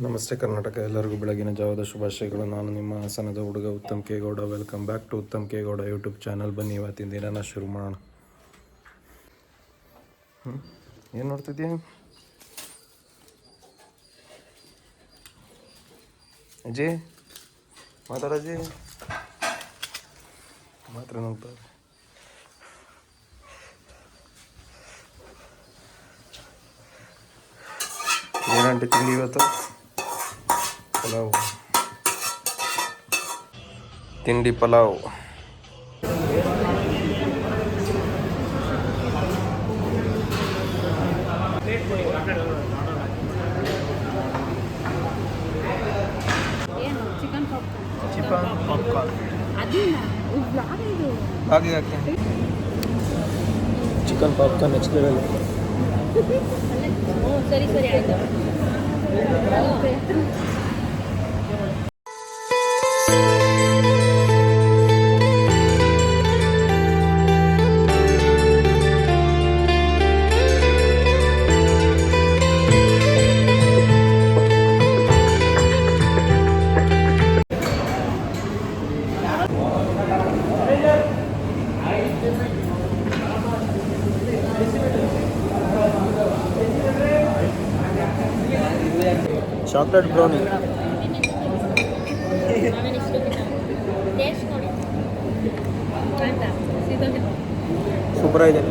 ನಮಸ್ತೆ ಕರ್ನಾಟಕ, ಎಲ್ಲರಿಗೂ ಬೆಳಗಿನ ಜಾವದ ಶುಭಾಶಯಗಳು. ನಾನು ನಿಮ್ಮ ಹಾಸನದ ಹುಡುಗ Uttam K Gowda. Welcome back to Uttam K Gowda YouTube channel. ಬನ್ನಿ ಇವತ್ತಿನ ದಿನನ ಶುರು ಮಾಡೋಣ. ಏನು ನೋಡ್ತಿದ್ಯಾ ಅಜ್ಜಿ? ಮಾತಾಡಜ್ಜಿ, ಮಾತ್ರ ನೋಡ್ತಾ ಏನಂటే ತಿಂಡಿ ಇವತ್ತು ಪಲಾವ್, ತಿಂಡಿ ಪಲಾವ್. ಚಿಕನ್ ಪಾಪ್ಕಾರ್ನ್ ಹಾಗೆ ಹಾಕಿ ಚಿಕನ್ ಪಾಪ್ಕಾರ್ನ್ ನೆಕ್ಸ್ಟ್ ಲೆವೆಲ್. ಸರಿ ಸರಿ ಆಯ್ತು. ಚಾಕ್ಲೇಟ್ ಬ್ರೌನಿ ಸೂಪರ್ ಆಗಿದೆ.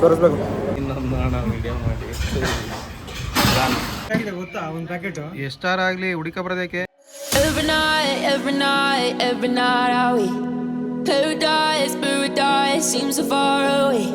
ತೋರಿಸ್ಬೇಕು ಇನ್ನೊಂದು ವಿಡಿಯೋ ಮಾಡಿ. ಗೊತ್ತಾ ಒಂದು ಪ್ಯಾಕೆಟ್ ಎಷ್ಟಾರ ಆಗಲಿ ಹುಡುಕ ಬರೋದಕ್ಕೆ. Every night, are we paradise seems so far away.